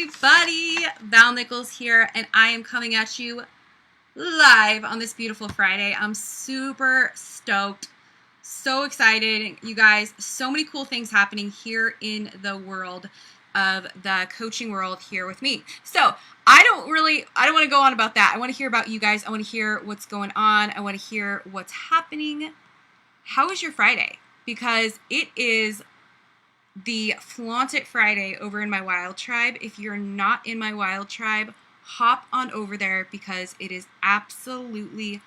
everybody, Val Nichols here, and I am coming at you live on this beautiful Friday. I'm super stoked, so excited, you guys. So many cool things happening here in the world of the coaching world here with me. So I don't want to go on about that. I want to hear about you guys. I want to hear what's going on. I want to hear what's happening. How is your Friday? Because it is the Flaunt It Friday over in my Wild Tribe. If you're not in my Wild Tribe, hop on over there because it is absolutely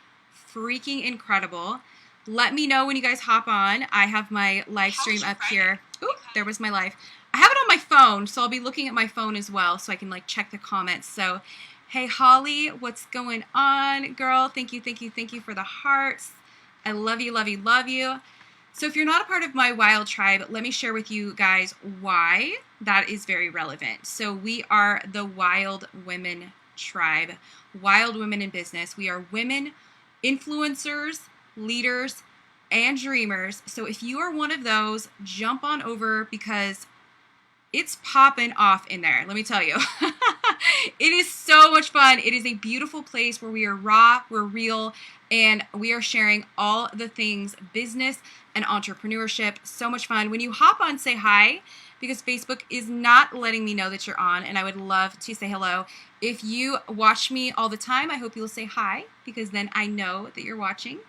freaking incredible. Let me know when you guys hop on. I have my live stream up here. Ooh, there was my live. I have it on my phone, so I'll be looking at my phone as well so I can like check the comments. So, hey Holly, what's going on, girl? Thank you for the hearts. I love you, love you, love you. So if you're not a part of my Wild Tribe, let me share with you guys why that is very relevant. So we are the Wild Women Tribe, Wild Women in Business. We are women influencers, leaders, and dreamers. So if you are one of those, jump on over because it's popping off in there. Let me tell you. It is so much fun. It is a beautiful place where we are raw, we're real, and we are sharing all the things business and entrepreneurship. So much fun. When you hop on, say hi, because Facebook is not letting me know that you're on, and I would love to say hello. If you watch me all the time, I hope you'll say hi, because then I know that you're watching.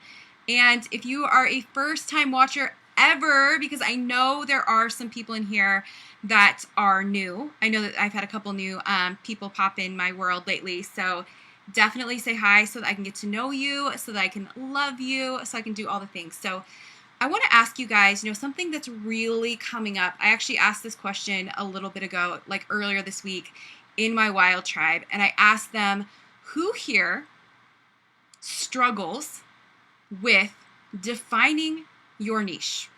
And if you are a first-time watcher ever, because I know there are some people in here that are new. I know that I've had a couple new people pop in my world lately, so definitely say hi so that I can get to know you, so that I can love you, so I can do all the things. So I want to ask you guys, something that's really coming up. I actually asked this question a little bit ago, like earlier this week in my Wild Tribe, and I asked them, who here struggles with defining your niche?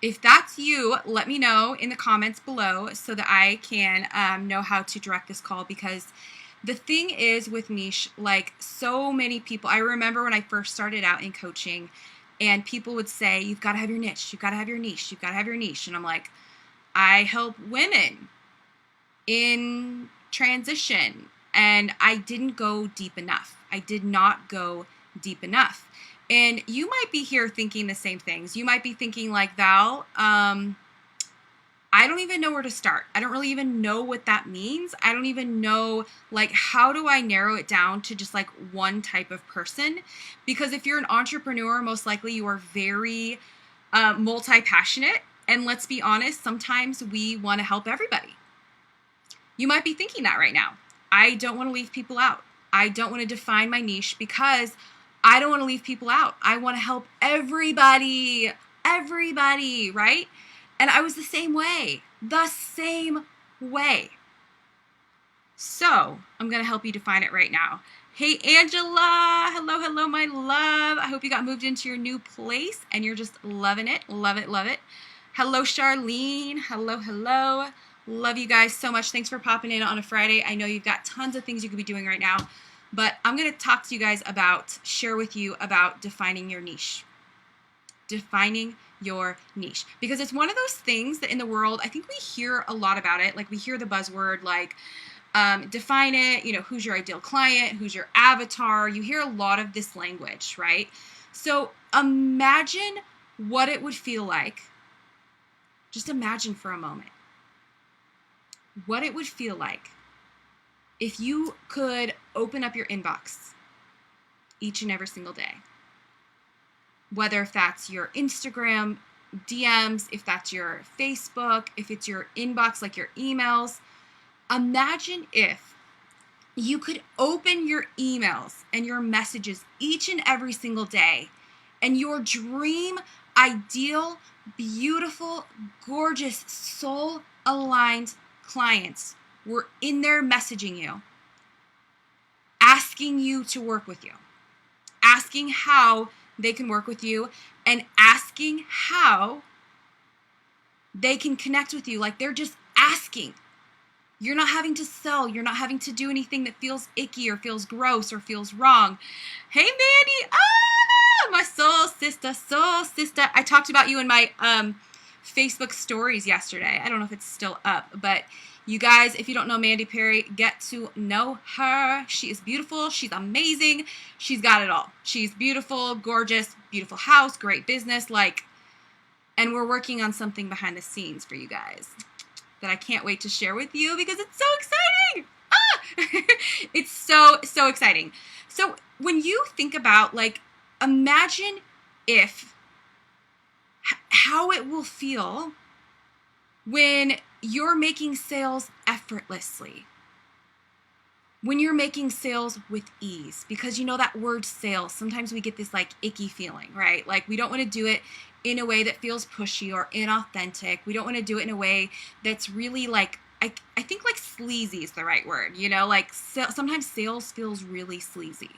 If that's you, let me know in the comments below so that I can know how to direct this call, because the thing is with niche, like so many people, I remember when I first started out in coaching and people would say, you've got to have your niche, you've got to have your niche, you've got to have your niche. And I'm like, I help women in transition, and I didn't go deep enough. I did not go deep enough. And you might be here thinking the same things. You might be thinking like, Val, I don't even know where to start. I don't really even know what that means. I don't even know, like, how do I narrow it down to just like one type of person? Because if you're an entrepreneur, most likely you are very multi-passionate. And let's be honest, sometimes we want to help everybody. You might be thinking that right now. I don't want to leave people out. I don't want to define my niche because I don't want to leave people out. I want to help everybody, right? And I was the same way. So I'm going to help you define it right now. Hey, Angela. Hello, my love. I hope you got moved into your new place and you're just loving it. Love it. Hello, Charlene. Hello. Love you guys so much. Thanks for popping in on a Friday. I know you've got tons of things you could be doing right now. But I'm going to talk to you guys share with you about defining your niche. Defining your niche. Because it's one of those things that in the world, I think we hear a lot about it. Like we hear the buzzword like define it, who's your ideal client, who's your avatar. You hear a lot of this language, right? So imagine what it would feel like. Just imagine for a moment what it would feel like if you could open up your inbox each and every single day, whether if that's your Instagram DMs, if that's your Facebook, if it's your inbox, like your emails, imagine if you could open your emails and your messages each and every single day and your dream, ideal, beautiful, gorgeous, soul-aligned clients were in there messaging you, asking you to work with you, asking how they can work with you, and asking how they can connect with you. Like they're just asking. You're not having to sell. You're not having to do anything that feels icky or feels gross or feels wrong. Hey, Mandy. My soul sister. I talked about you in my Facebook stories yesterday. I don't know if it's still up, but you guys, if you don't know Mandy Perry, get to know her. She is beautiful. She's amazing. She's got it all. She's beautiful, gorgeous, beautiful house, great business, and we're working on something behind the scenes for you guys that I can't wait to share with you because it's so exciting. It's so exciting. So when you think about, imagine how it will feel when you're making sales effortlessly, when you're making sales with ease, because that word sales, sometimes we get this icky feeling, right? We don't want to do it in a way that feels pushy or inauthentic. We don't want to do it in a way that's really I think sleazy is the right word, sometimes sales feels really sleazy.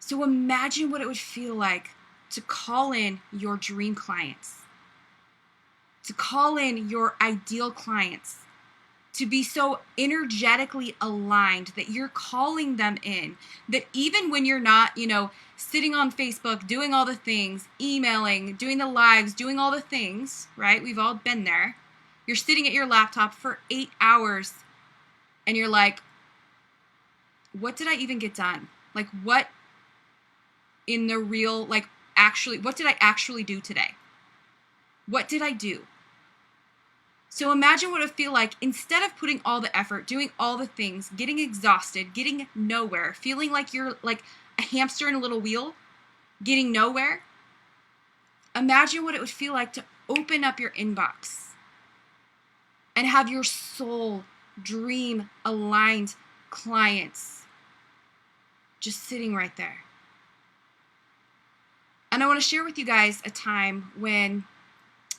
So imagine what it would feel like to call in your dream clients, to call in your ideal clients, to be so energetically aligned that you're calling them in, that even when you're not, sitting on Facebook, doing all the things, emailing, doing the lives, doing all the things, right? We've all been there. You're sitting at your laptop for 8 hours and you're like, what did I even get done? What in the real, what did I actually do today? What did I do? So imagine what it would feel like instead of putting all the effort, doing all the things, getting exhausted, getting nowhere, feeling like you're like a hamster in a little wheel, getting nowhere. Imagine what it would feel like to open up your inbox and have your soul dream aligned clients just sitting right there. And I want to share with you guys a time when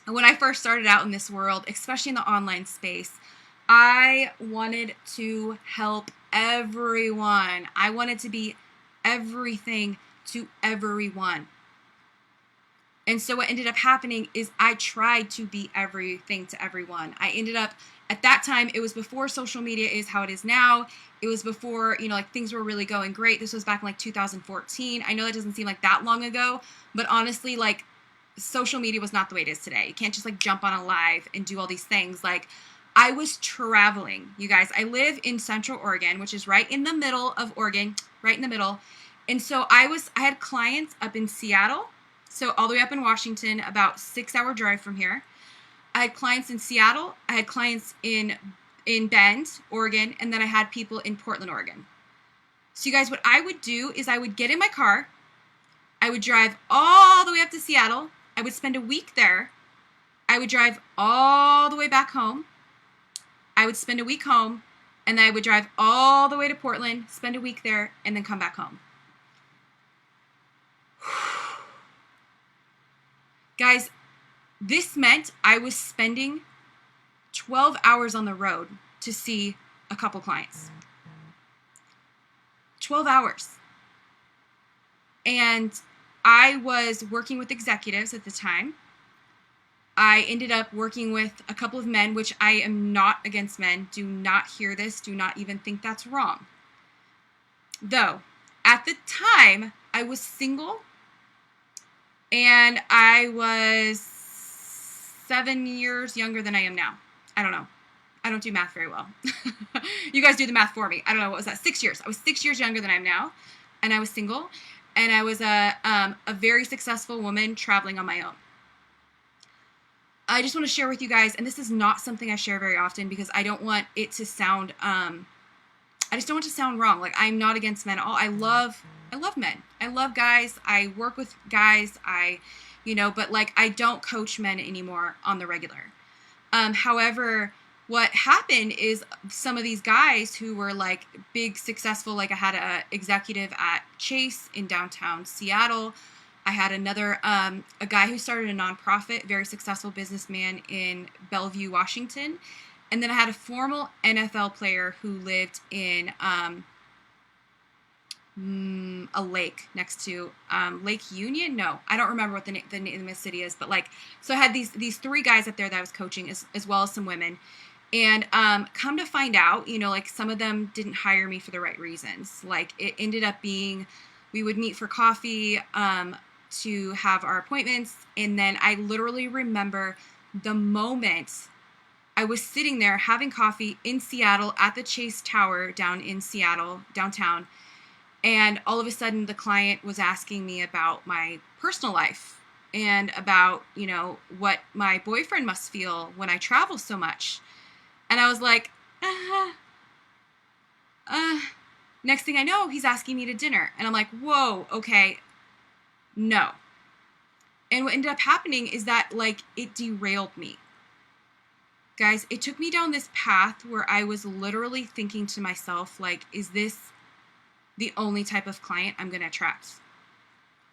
I first started out in this world, especially in the online space, I wanted to help everyone. I wanted to be everything to everyone. And so what ended up happening is I tried to be everything to everyone. I ended up, at that time, it was before social media is how it is now. It was before, things were really going great. This was back in 2014. I know that doesn't seem like that long ago, but honestly, social media was not the way it is today. You can't just jump on a live and do all these things. I was traveling, you guys. I live in Central Oregon, which is right in the middle of Oregon, right in the middle. And so I had clients up in Seattle, so all the way up in Washington, about 6-hour drive from here. I had clients in Seattle. I had clients in Bend, Oregon, and then I had people in Portland, Oregon. So you guys, what I would do is I would get in my car. I would drive all the way up to Seattle. I would spend a week there. I would drive all the way back home. I would spend a week home, and then I would drive all the way to Portland, spend a week there, and then come back home. Guys, this meant I was spending 12 hours on the road to see a couple clients. 12 hours. And I was working with executives at the time. I ended up working with a couple of men, which I am not against men. Do not hear this. Do not even think that's wrong. Though, at the time, I was single and I was 7 years younger than I am now. I don't know. I don't do math very well. You guys do the math for me. I don't know. What was that? 6 years. I was 6 years younger than I am now. And I was single. And I was a very successful woman traveling on my own. I just want to share with you guys, and this is not something I share very often because I don't want it to sound, I just don't want it to sound wrong. I'm not against men at all. I love men. I love guys. I work with guys. But I don't coach men anymore on the regular. However, what happened is some of these guys who were big, successful, I had a executive at Chase in downtown Seattle. I had another, a guy who started a nonprofit, very successful businessman in Bellevue, Washington. And then I had a former NFL player who lived in a lake next to Lake Union. No, I don't remember what the name of the city is, but so I had these 3 guys up there that I was coaching as well as some women. And come to find out, some of them didn't hire me for the right reasons. It ended up being, we would meet for coffee. to have our appointments. And then I literally remember the moment I was sitting there having coffee in Seattle at the Chase Tower down in Seattle, downtown. And all of a sudden the client was asking me about my personal life and about, what my boyfriend must feel when I travel so much. And I was like, next thing I know, he's asking me to dinner. And I'm like, whoa, okay, no. And what ended up happening is that, it derailed me. Guys, it took me down this path where I was literally thinking to myself, is this the only type of client I'm going to attract?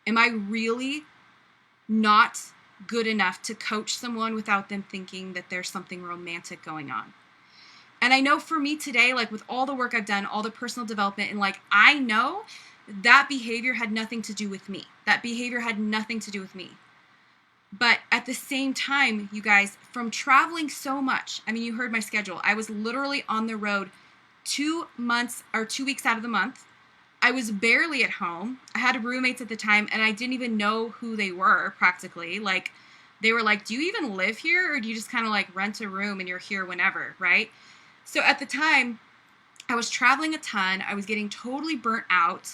Am I really not good enough to coach someone without them thinking that there's something romantic going on? And I know for me today, with all the work I've done, all the personal development, and I know that behavior had nothing to do with me. That behavior had nothing to do with me. But at the same time, you guys, from traveling so much, you heard my schedule. I was literally on the road 2 weeks out of the month. I was barely at home. I had roommates at the time, and I didn't even know who they were practically. They were like, do you even live here? Or do you just kind of rent a room and you're here whenever, right? So at the time, I was traveling a ton. I was getting totally burnt out.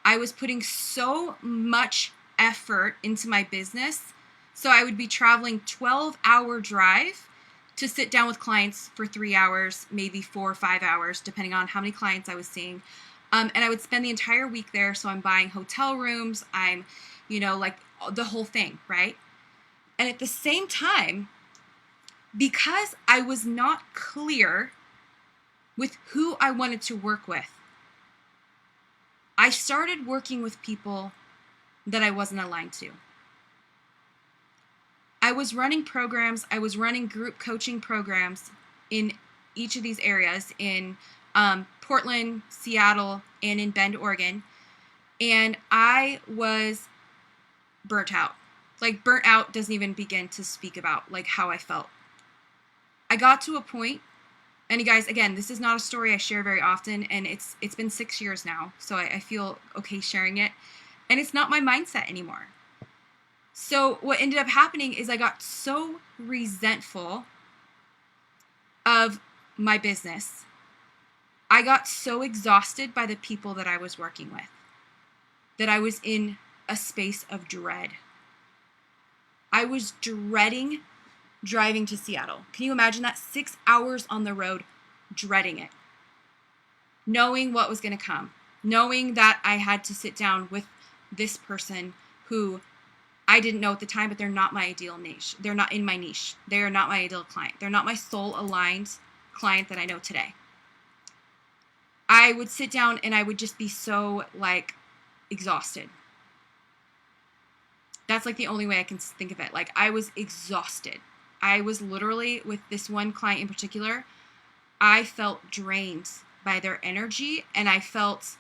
I was putting so much effort into my business. So I would be traveling 12-hour drive to sit down with clients for 3 hours, maybe 4 or 5 hours, depending on how many clients I was seeing. And I would spend the entire week there. So I'm buying hotel rooms. I'm, the whole thing, right? And at the same time, because I was not clear with who I wanted to work with, I started working with people that I wasn't aligned to. I was running programs. I was running group coaching programs in each of these areas in Portland, Seattle, and in Bend, Oregon. And I was burnt out. Burnt out doesn't even begin to speak about how I felt. I got to a point, and you guys, again, this is not a story I share very often, and it's been 6 years now, so I feel okay sharing it. And it's not my mindset anymore. So what ended up happening is I got so resentful of my business. I got so exhausted by the people that I was working with that I was in a space of dread. I was dreading driving to Seattle. Can you imagine that? 6 hours on the road, dreading it. Knowing what was going to come. Knowing that I had to sit down with this person who I didn't know at the time, but they're not my ideal niche. They're not in my niche. They are not my ideal client. They're not my soul aligned client that I know today. I would sit down and I would just be so exhausted. That's the only way I can think of it. I was exhausted. I was literally, with this one client in particular, I felt drained by their energy. And I felt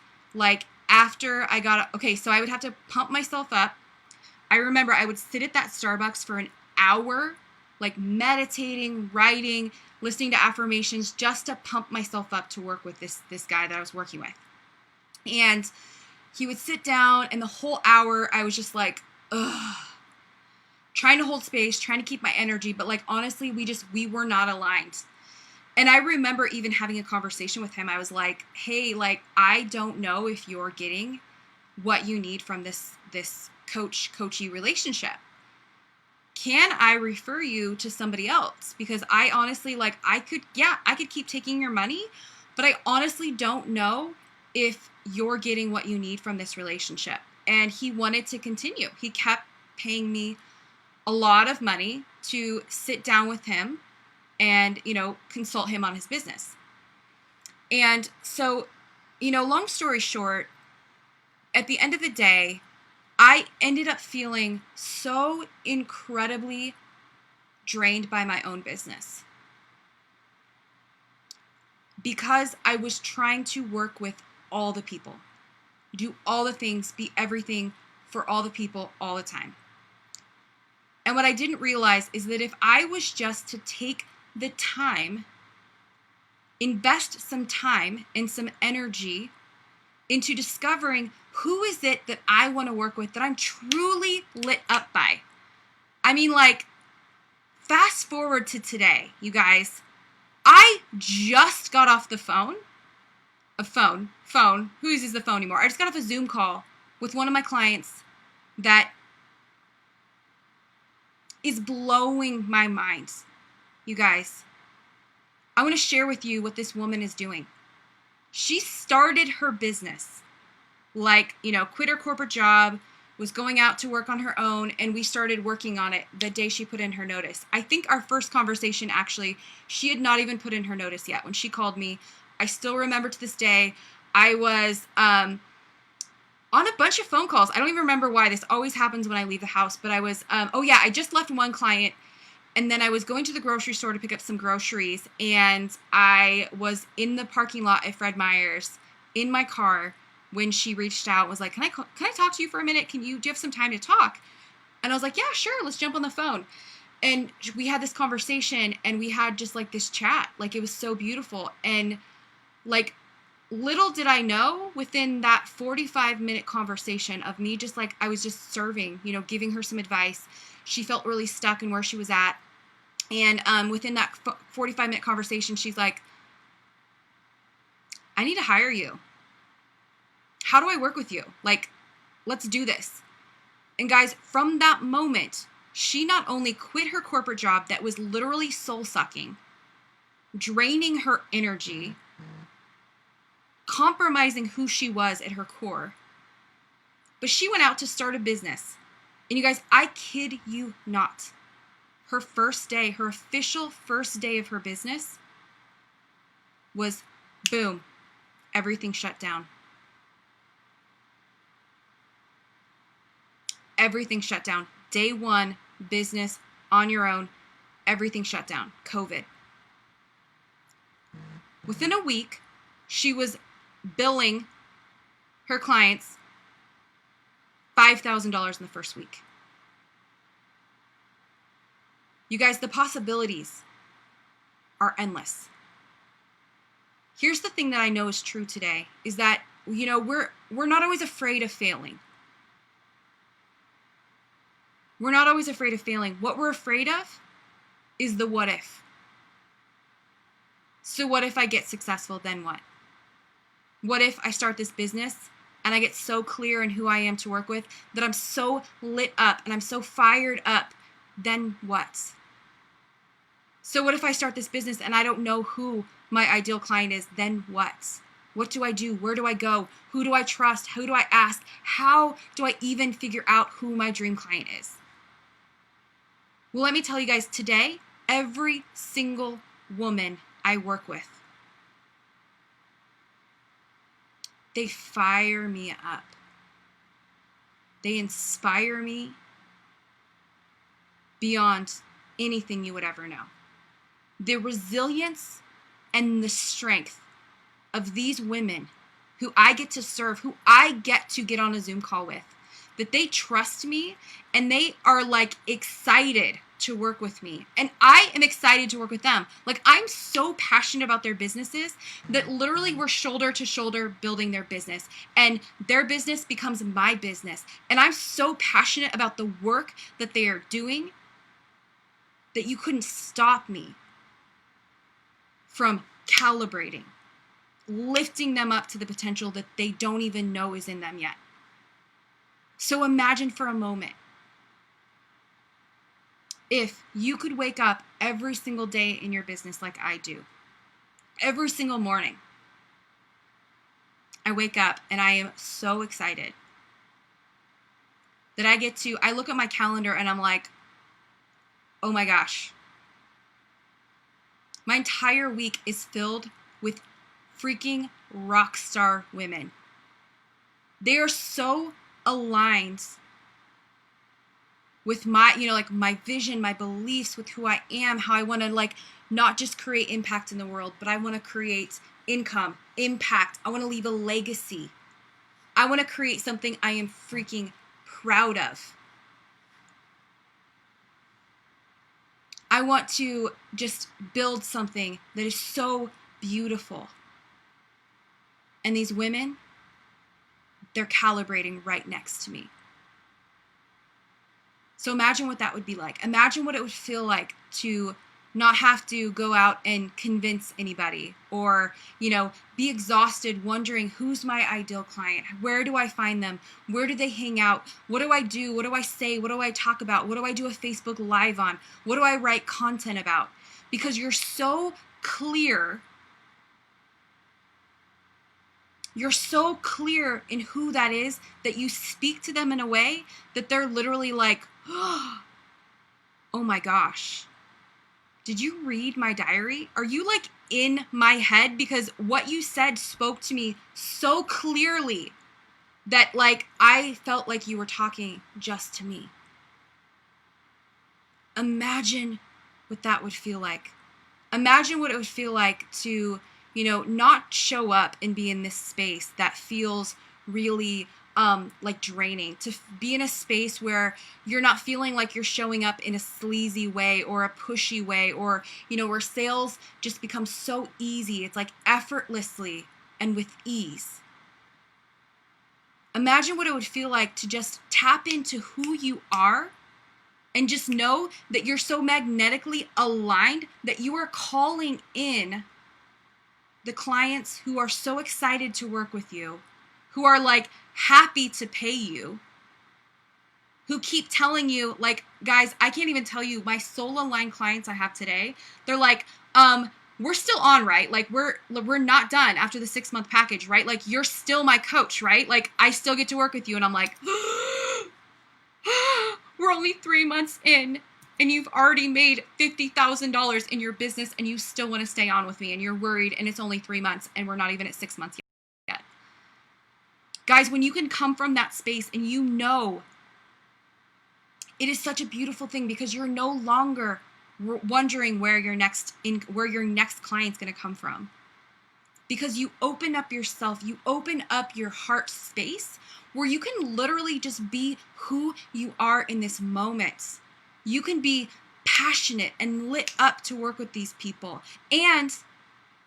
after I got, so I would have to pump myself up. I remember I would sit at that Starbucks for an hour, meditating, writing, listening to affirmations, just to pump myself up to work with this guy that I was working with. And he would sit down, and the whole hour I was just trying to hold space, trying to keep my energy, but honestly, we were not aligned. And I remember even having a conversation with him. I was like, hey, I don't know if you're getting what you need from this coachee relationship. Can I refer you to somebody else? Because I honestly, I could keep taking your money, but I honestly don't know if you're getting what you need from this relationship. And he wanted to continue. He kept paying me a lot of money to sit down with him and, consult him on his business. And so, long story short, at the end of the day, I ended up feeling so incredibly drained by my own business because I was trying to work with all the people, do all the things, be everything for all the people all the time. And what I didn't realize is that if I was just to take the time, invest some time and some energy into discovering who is it that I want to work with, that I'm truly lit up by. I mean, like, fast forward to today, you guys. I just got off the phone. Who uses the phone anymore? I just got off a Zoom call with one of my clients that is blowing my mind. You guys, I want to share with you what this woman is doing. She started her business, like, quit her corporate job, was going out to work on her own, and we started working on it the day she put in her notice. I think our first conversation, actually, she had not even put in her notice yet when she called me. I still remember to this day, I was on a bunch of phone calls. I don't even remember why. This always happens when I leave the house, but I was, I just left one client, and then I was going to the grocery store to pick up some groceries, and I was in the parking lot at Fred Meyer's in my car when she reached out and was like, can I talk to you for a minute? Do you have some time to talk? And I was like, yeah, sure. Let's jump on the phone. And we had this conversation, and we had just like this chat. Like, it was so beautiful. And like, little did I know, within that 45-minute conversation of me just like, I was just serving, giving her some advice. She felt really stuck in where she was at. And within that 45-minute conversation, she's like, I need to hire you. How do I work with you? Like, let's do this. And guys, from that moment, she not only quit her corporate job that was literally soul-sucking, draining her energy, compromising who she was at her core, but she went out to start a business. And you guys, I kid you not, her first day, her official first day of her business was boom, everything shut down. Everything shut down. Day one, business, on your own, everything shut down. COVID. Within a week, she was billing her clients $5,000 in the first week. You guys, the possibilities are endless. Here's the thing that I know is true today, is that, we're not always afraid of failing. We're not always afraid of failing. What we're afraid of is the what if. So what if I get successful, then what? What if I start this business and I get so clear in who I am to work with that I'm so lit up and I'm so fired up, then what? So what if I start this business and I don't know who my ideal client is, then what? What do I do? Where do I go? Who do I trust? Who do I ask? How do I even figure out who my dream client is? Well, let me tell you guys, today, every single woman I work with, they fire me up. They inspire me beyond anything you would ever know. The resilience and the strength of these women who I get to serve, who I get to get on a Zoom call with, that they trust me and they are like excited to work with me. And I am excited to work with them. Like, I'm so passionate about their businesses that literally we're shoulder to shoulder building their business, and their business becomes my business. And I'm so passionate about the work that they are doing that you couldn't stop me from calibrating, lifting them up to the potential that they don't even know is in them yet. So imagine for a moment if you could wake up every single day in your business like I do. Every single morning, I wake up and I am so excited that I look at my calendar and I'm like, oh my gosh, my entire week is filled with freaking rock star women. They are so aligned with my, my vision, my beliefs, with who I am, how I want to not just create impact in the world, but I want to create income, impact. I want to leave a legacy. I want to create something I am freaking proud of. I want to just build something that is so beautiful. And these women, they're calibrating right next to me. So imagine what that would be like. Imagine what it would feel like to not have to go out and convince anybody, or, be exhausted wondering, who's my ideal client? Where do I find them? Where do they hang out? What do I do? What do I say? What do I talk about? What do I do a Facebook Live on? What do I write content about? Because you're so clear. You're so clear in who that is that you speak to them in a way that they're literally like, oh my gosh. Did you read my diary? Are you like in my head? Because what you said spoke to me so clearly that like I felt like you were talking just to me. Imagine what that would feel like. Imagine what it would feel like to, not show up and be in this space that feels really like draining, to be in a space where you're not feeling like you're showing up in a sleazy way or a pushy way, or, where sales just become so easy. It's like effortlessly and with ease. Imagine what it would feel like to just tap into who you are and just know that you're so magnetically aligned that you are calling in the clients who are so excited to work with you, who are like happy to pay you, who keep telling you, like, guys, I can't even tell you, my soul aligned clients I have today, they're like, we're still on, right? Like we're not done after the 6-month package, right? Like you're still my coach, right? Like I still get to work with you. And I'm like, we're only 3 months in and you've already made $50,000 in your business and you still want to stay on with me and you're worried and it's only 3 months and we're not even at 6 months yet. Guys, when you can come from that space and it is such a beautiful thing, because you're no longer wondering where your next client's going to come from, because you open up yourself, you open up your heart space where you can literally just be who you are in this moment. You can be passionate and lit up to work with these people and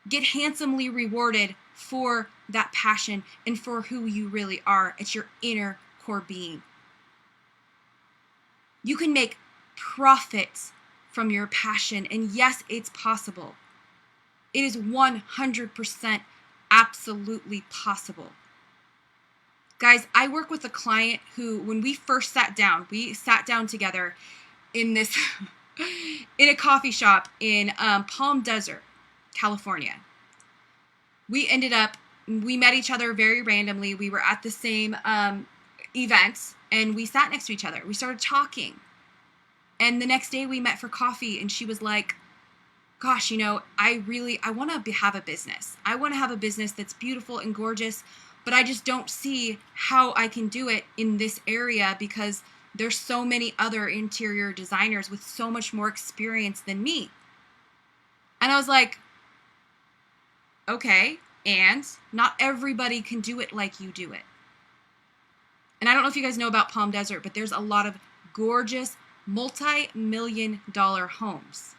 get handsomely rewarded for that passion and for who you really are. It's your inner core being. You can make profit from your passion. And yes, it's possible. It is 100% absolutely possible. Guys, I work with a client who, when we first sat down together in this, in a coffee shop in Palm Desert, California. We met each other very randomly. We were at the same event and we sat next to each other. We started talking. And the next day we met for coffee and she was like, gosh, I want to have a business. I want to have a business that's beautiful and gorgeous, but I just don't see how I can do it in this area because there's so many other interior designers with so much more experience than me. And I was like, okay, and not everybody can do it like you do it. And I don't know if you guys know about Palm Desert, but there's a lot of gorgeous multi-million-dollar homes.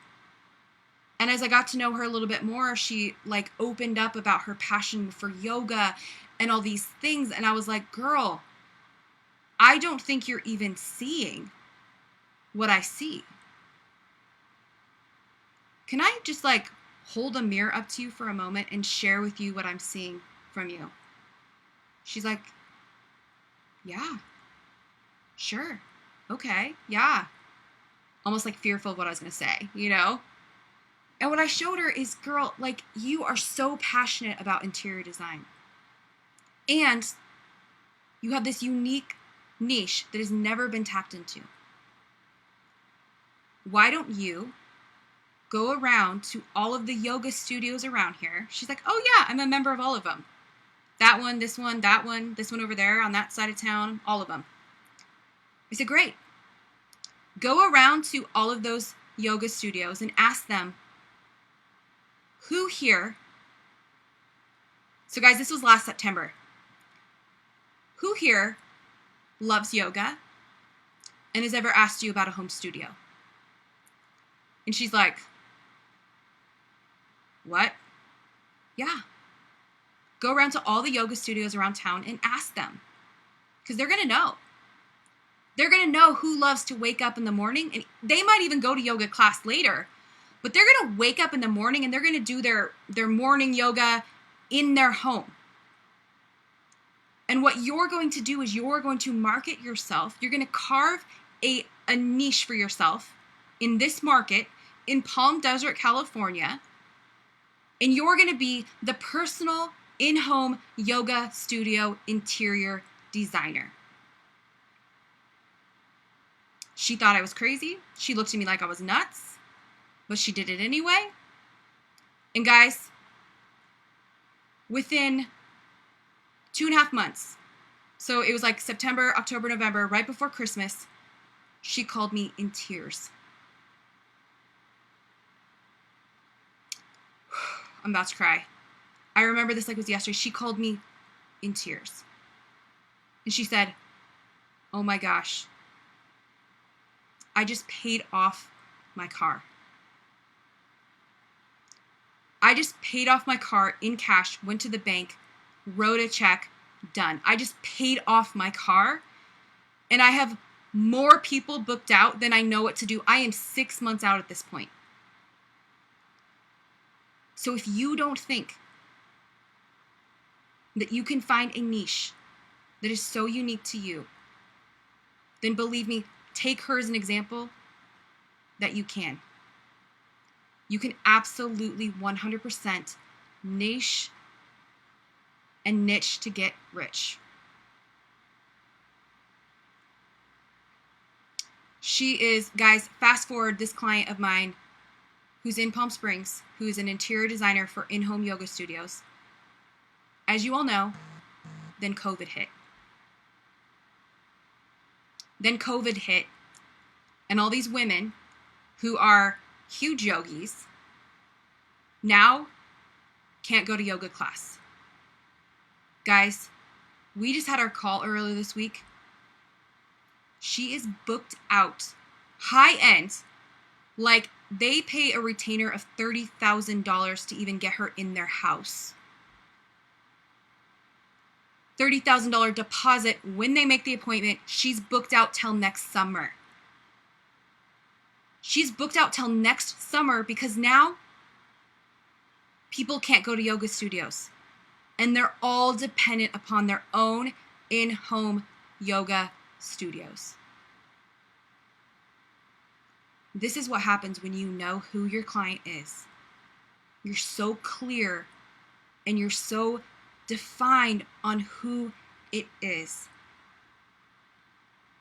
And as I got to know her a little bit more, she like opened up about her passion for yoga and all these things. And I was like, girl, I don't think you're even seeing what I see. Can I just like hold a mirror up to you for a moment and share with you what I'm seeing from you? She's like, yeah, sure. Okay. Yeah. Almost like fearful of what I was going to say, And what I showed her is, girl, like you are so passionate about interior design. And you have this unique niche that has never been tapped into. Why don't you go around to all of the yoga studios around here? She's like, oh yeah, I'm a member of all of them. That one, this one, that one, this one over there on that side of town, all of them. I said, great. Go around to all of those yoga studios and ask them, who here, so guys, this was last September, who here loves yoga and has ever asked you about a home studio? And she's like, what? Yeah. Go around to all the yoga studios around town and ask them. because they're going to know. They're going to know who loves to wake up in the morning, and they might even go to yoga class later, but they're going to wake up in the morning and they're going to do their morning yoga in their home. And what you're going to do is you're going to market yourself. You're going to carve a niche for yourself in this market in Palm Desert, California. And you're going to be the personal in-home yoga studio interior designer. She thought I was crazy. She looked at me like I was nuts, but she did it anyway. And guys, within 2.5 months, so it was like September, October, November, right before Christmas, she called me in tears. I'm about to cry. I remember this like it was yesterday. She called me in tears. And she said, "Oh my gosh, I just paid off my car. I just paid off my car in cash, went to the bank, wrote a check, done. I just paid off my car, and I have more people booked out than I know what to do. I am 6 months out at this point." So if you don't think that you can find a niche that is so unique to you, then believe me, take her as an example that you can. You can absolutely 100% niche and niche to get rich. She is, guys, fast forward, this client of mine who's in Palm Springs, who is an interior designer for in-home yoga studios. As you all know, then COVID hit. Then COVID hit, and all these women who are huge yogis now can't go to yoga class. Guys, we just had our call earlier this week. She is booked out, high end, like they pay a retainer of $30,000 to even get her in their house. $30,000 deposit when they make the appointment. She's booked out till next summer. She's booked out till next summer because now people can't go to yoga studios. And they're all dependent upon their own in-home yoga studios. This is what happens when you know who your client is. You're so clear and you're so defined on who it is.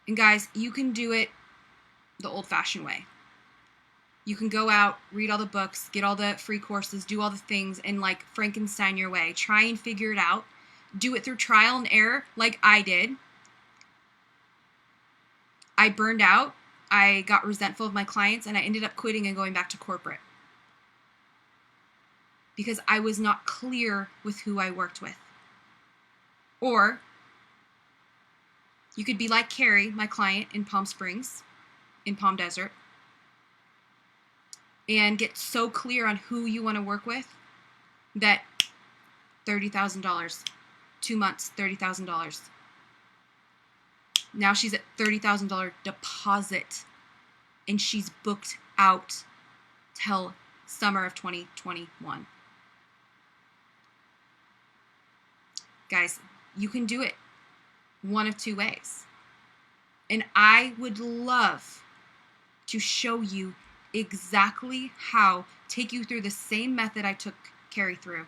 And guys, you can do it the old-fashioned way. You can go out, read all the books, get all the free courses, do all the things, and like Frankenstein your way. Try and figure it out. Do it through trial and error like I did. I burned out. I got resentful of my clients, and I ended up quitting and going back to corporate. Because I was not clear with who I worked with. Or you could be like Carrie, my client in Palm Springs, in Palm Desert, and get so clear on who you want to work with that $30,000, 2 months, $30,000. Now she's at $30,000 deposit, and she's booked out till summer of 2021. Guys, you can do it one of two ways. And I would love to show you exactly how, take you through the same method I took Carrie through.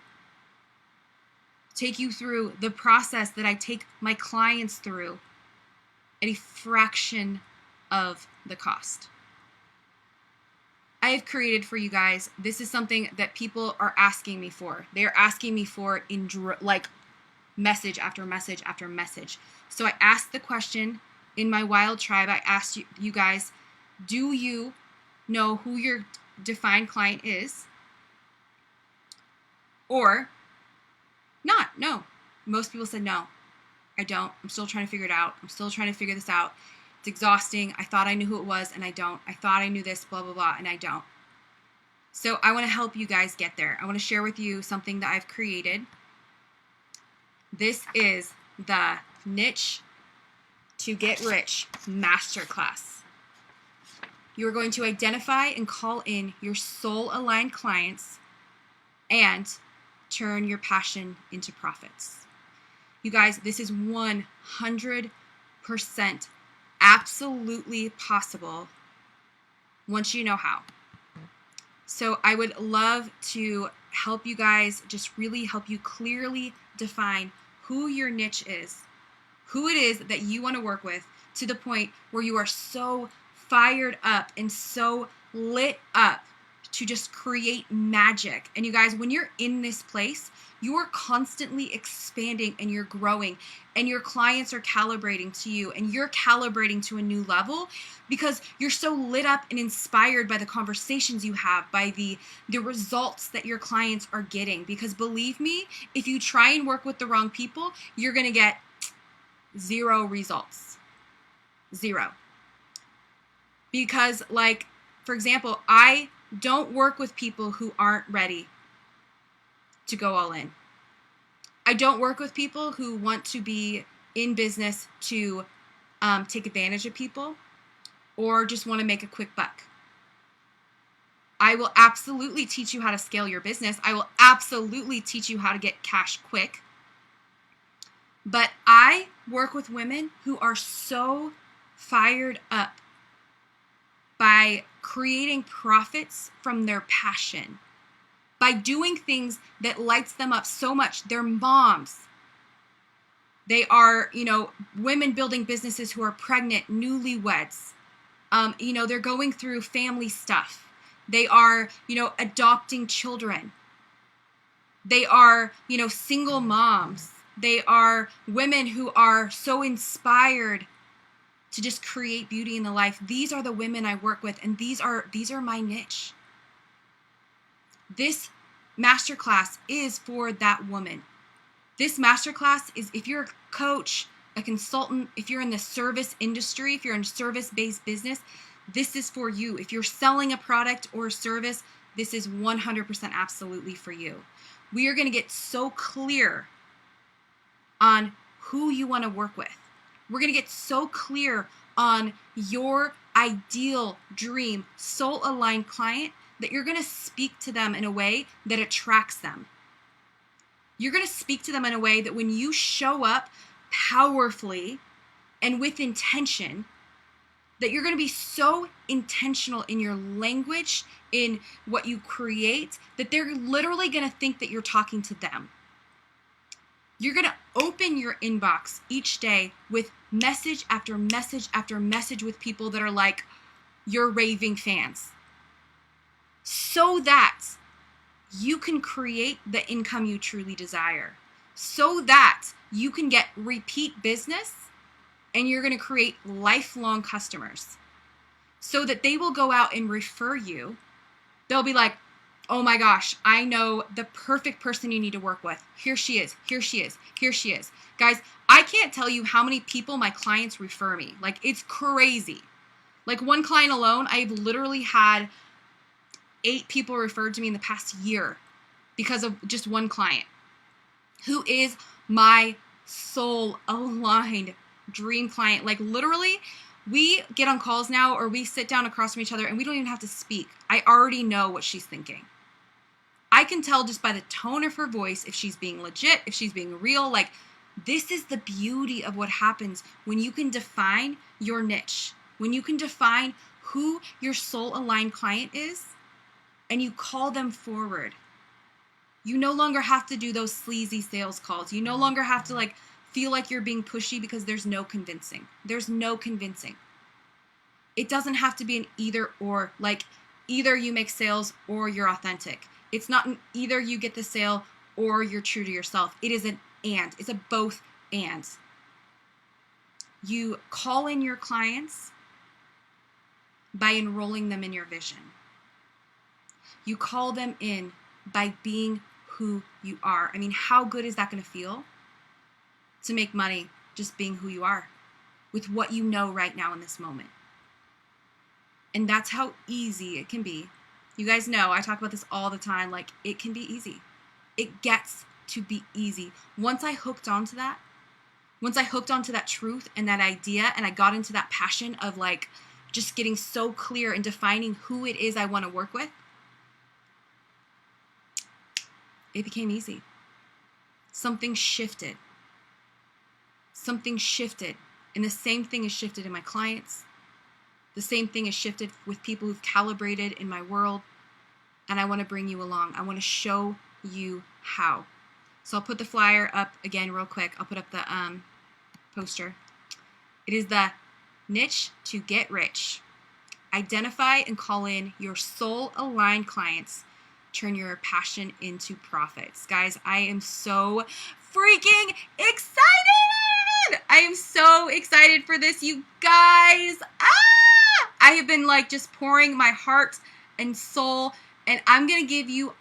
Take you through the process that I take my clients through at a fraction of the cost. I have created for you guys, this is something that people are asking me for. They are asking me for in like message after message after message. So I asked the question in my wild tribe, I asked you guys, do you know who your defined client is? Or not? No. Most people said no. I don't. I'm still trying to figure it out. I'm still trying to figure this out. It's exhausting. I thought I knew who it was, and I don't. I thought I knew this, blah, blah, blah, and I don't. So I want to help you guys get there. I want to share with you something that I've created. This is the niche to Get Rich Masterclass. You're going to identify and call in your soul-aligned clients and turn your passion into profits. You guys, this is 100% absolutely possible once you know how. So I would love to help you guys, just really help you clearly define who your niche is, who it is that you want to work with, to the point where you are so fired up and so lit up to just create magic. And you guys, when you're in this place, you are constantly expanding and you're growing, and your clients are calibrating to you, and you're calibrating to a new level because you're so lit up and inspired by the conversations you have, by the results that your clients are getting. Because believe me, if you try and work with the wrong people, you're going to get 0 results. 0. Because, like, for example, I don't work with people who aren't ready to go all in. I don't work with people who want to be in business to take advantage of people or just want to make a quick buck. I will absolutely teach you how to scale your business. I will absolutely teach you how to get cash quick. But I work with women who are so fired up by creating profits from their passion, by doing things that lights them up so much. They're moms. They are, women building businesses who are pregnant, newlyweds. They're going through family stuff. They are, adopting children. They are, single moms. They are women who are so inspired to just create beauty in the life. These are the women I work with, and these are my niche. This masterclass is for that woman. This masterclass is if you're a coach, a consultant, if you're in the service industry, if you're in service-based business, this is for you. If you're selling a product or a service, this is 100% absolutely for you. We are going to get so clear on who you want to work with. We're going to get so clear on your ideal dream soul-aligned client that you're going to speak to them in a way that attracts them. You're going to speak to them in a way that when you show up powerfully and with intention, that you're going to be so intentional in your language, in what you create, that they're literally going to think that you're talking to them. You're going to open your inbox each day with message after message after message with people that are like your raving fans, so that you can create the income you truly desire, so that you can get repeat business and you're going to create lifelong customers, so that they will go out and refer you. They'll be like, oh my gosh, I know the perfect person you need to work with. Here she is, here she is, here she is. Guys, I can't tell you how many people my clients refer me. Like, it's crazy. Like, one client alone, I've literally had 8 people referred to me in the past year because of just one client who is my soul-aligned dream client. Like, literally, we get on calls now, or we sit down across from each other and we don't even have to speak. I already know what she's thinking. I can tell just by the tone of her voice if she's being legit, if she's being real. Like, this is the beauty of what happens when you can define your niche, when you can define who your soul-aligned client is, and you call them forward. You no longer have to do those sleazy sales calls. You no longer have to feel like you're being pushy, because there's no convincing. There's no convincing. It doesn't have to be an either or, like either you make sales or you're authentic. It's not an either you get the sale or you're true to yourself. It is an and. It's a both and. You call in your clients by enrolling them in your vision. You call them in by being who you are. I mean, how good is that going to feel to make money just being who you are with what you know right now in this moment? And that's how easy it can be. You guys know I talk about this all the time. Like, it can be easy. It gets to be easy. Once I hooked onto that, Once I hooked onto that truth and that idea, and I got into that passion of like just getting so clear and defining who it is I want to work with, it became easy. Something shifted. Something shifted. And the same thing has shifted in my clients. The same thing has shifted with people who've calibrated in my world. And I want to bring you along. I want to show you how. So I'll put the flyer up again real quick. I'll put up the poster. It is the niche to get rich. Identify and call in your soul-aligned clients. Turn your passion into profits. Guys, I am so freaking excited! I am so excited for this, you guys. I have been like just pouring my heart and soul, and I'm going to give you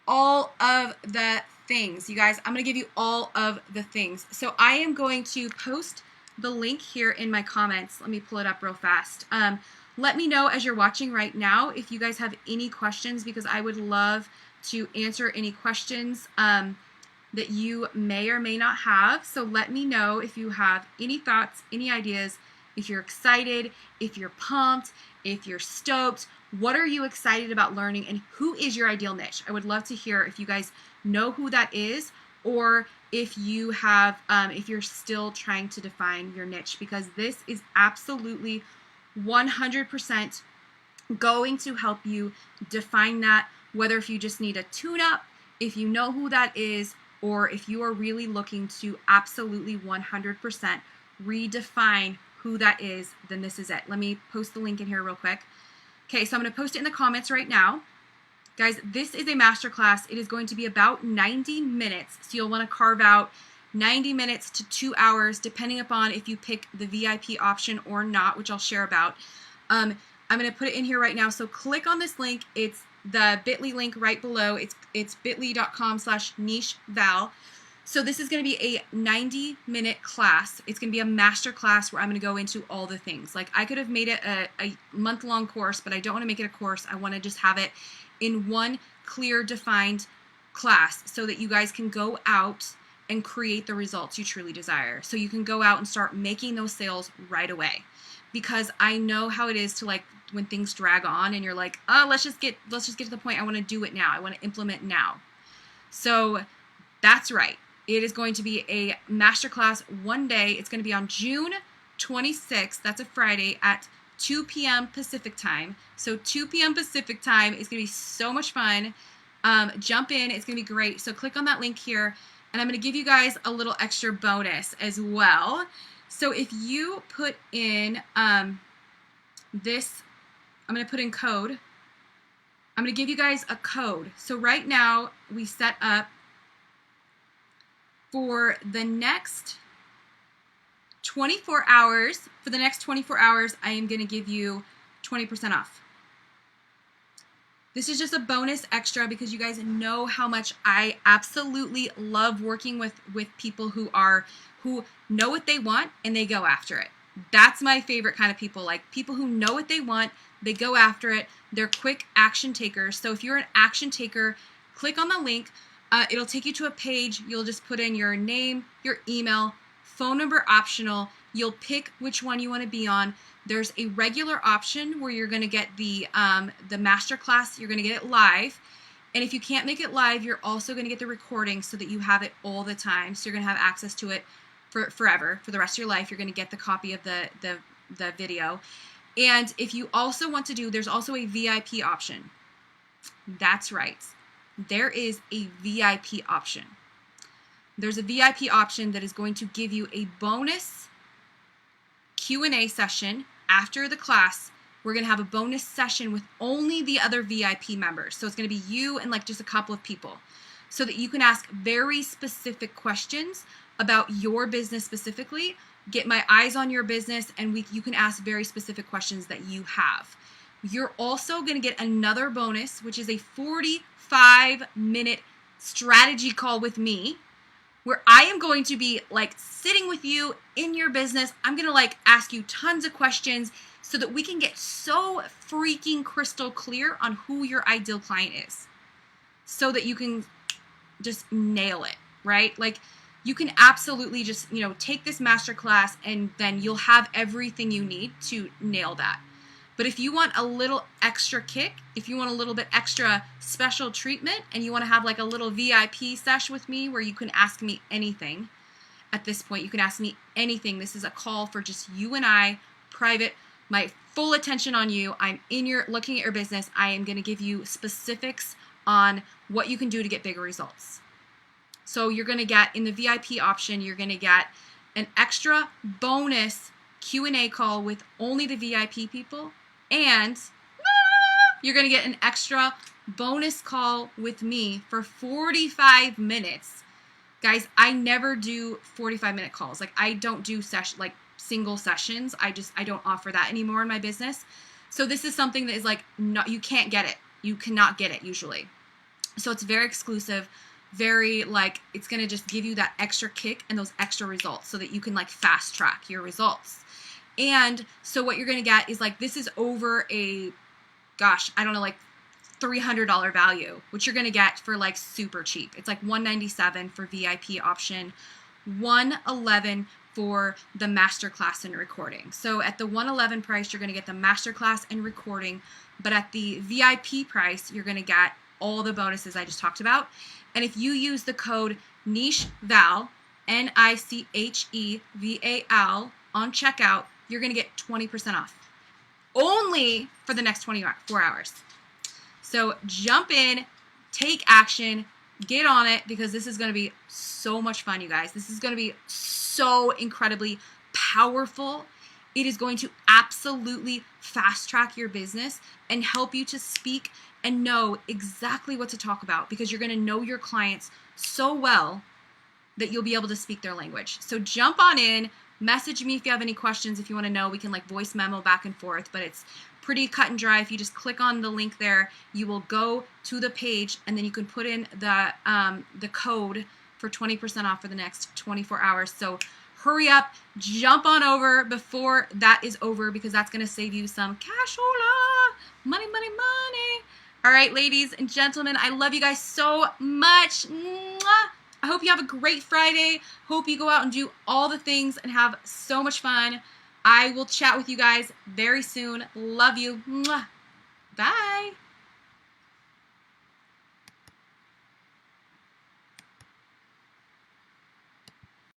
all of the things. You guys, I'm going to give you all of the things. So I am going to post the link here in my comments. Let me pull it up real fast. Let me know as you're watching right now if you guys have any questions, because I would love to answer any questions that you may or may not have. So let me know if you have any thoughts, any ideas, if you're excited, if you're pumped, if you're stoked. What are you excited about learning, and who is your ideal niche? I would love to hear if you guys know who that is, or if you have, if you're still trying to define your niche, because this is absolutely 100% going to help you define that, whether if you just need a tune-up, if you know who that is, or if you are really looking to absolutely 100% redefine who that is, then this is it. Let me post the link in here real quick. Okay, so I'm going to post it in the comments right now. Guys, this is a masterclass. It is going to be about 90 minutes, so you'll want to carve out 90 minutes to 2 hours, depending upon if you pick the VIP option or not, which I'll share about. I'm going to put it in here right now, so click on this link. It's the bit.ly link right below. It's bit.ly.com/nicheval. So this is going to be a 90-minute class. It's going to be a master class where I'm going to go into all the things. Like, I could have made it a month-long course, but I don't want to make it a course. I want to just have it in one clear, defined class so that you guys can go out and create the results you truly desire. So you can go out and start making those sales right away. Because I know how it is to, like, when things drag on and you're like, oh, let's just get to the point. I want to do it now. I want to implement now. So that's right. It is going to be a masterclass one day. It's going to be on June 26th. That's a Friday at 2 p.m. Pacific time. So 2 p.m. Pacific time is going to be so much fun. Jump in. It's going to be great. So click on that link here. And I'm going to give you guys a little extra bonus as well. So if you put in this, I'm going to put in code. I'm going to give you guys a code. So right now we set up for the next 24 hours. For the next 24 hours, I am going to give you 20% off. This is just a bonus extra because you guys know how much I absolutely love working with people who know what they want and they go after it. That's my favorite kind of people, like people who know what they want, they go after it, they're quick action takers. So if you're an action taker, click on the link. It'll take you to a page. You'll just put in your name, your email, phone number optional. You'll pick which one you want to be on. There's a regular option where you're going to get the masterclass. You're going to get it live. And if you can't make it live, you're also going to get the recording so that you have it all the time. So you're going to have access to it for forever, for the rest of your life. You're going to get the copy of the video. And if you also want to do, there's also a VIP option. That's right. There is a VIP option. There's a VIP option that is going to give you a bonus Q&A session after the class. We're going to have a bonus session with only the other VIP members. So it's going to be you and like just a couple of people so that you can ask very specific questions about your business specifically, get my eyes on your business, and you can ask very specific questions that you have. You're also going to get another bonus, which is a 45-minute strategy call with me, where I am going to be like sitting with you in your business. I'm going to like ask you tons of questions so that we can get so freaking crystal clear on who your ideal client is so that you can just nail it, right? Like, you can absolutely just, take this masterclass and then you'll have everything you need to nail that. But if you want a little extra kick, if you want a little bit extra special treatment, and you want to have like a little VIP sesh with me where you can ask me anything, at this point, you can ask me anything. This is a call for just you and I, private, my full attention on you. I'm looking at your business. I am going to give you specifics on what you can do to get bigger results. So you're going to get, in the VIP option, you're going to get an extra bonus Q&A call with only the VIP people, and you're going to get an extra bonus call with me for 45 minutes. Guys, I never do 45-minute calls. Like, I don't do single sessions. I don't offer that anymore in my business. So this is something that is like, you can't get it. You cannot get it usually. So it's very exclusive, very it's going to just give you that extra kick and those extra results so that you can fast track your results. And so what you're going to get is this is over a, I don't know, $300 value, which you're going to get for super cheap. It's $197 for VIP option, $111 for the masterclass and recording. So at the $111 price, you're going to get the masterclass and recording, but at the VIP price, you're going to get all the bonuses I just talked about. And if you use the code NICHEVAL, NICHEVAL on checkout, you're going to get 20% off. Only for the next 24 hours. So jump in, take action, get on it, because this is going to be so much fun, you guys. This is going to be so incredibly powerful. It is going to absolutely fast track your business and help you to speak and know exactly what to talk about, because you're going to know your clients so well that you'll be able to speak their language. So jump on in, message me if you have any questions. If you want to know, we can voice memo back and forth, but it's pretty cut and dry. If you just click on the link there, you will go to the page, and then you can put in the code for 20% off for the next 24 hours. So hurry up, jump on over before that is over, because that's going to save you some cashola, money, money, money. All right, ladies and gentlemen, I love you guys so much. Mwah. I hope you have a great Friday. Hope you go out and do all the things and have so much fun. I will chat with you guys very soon. Love you. Mwah. Bye.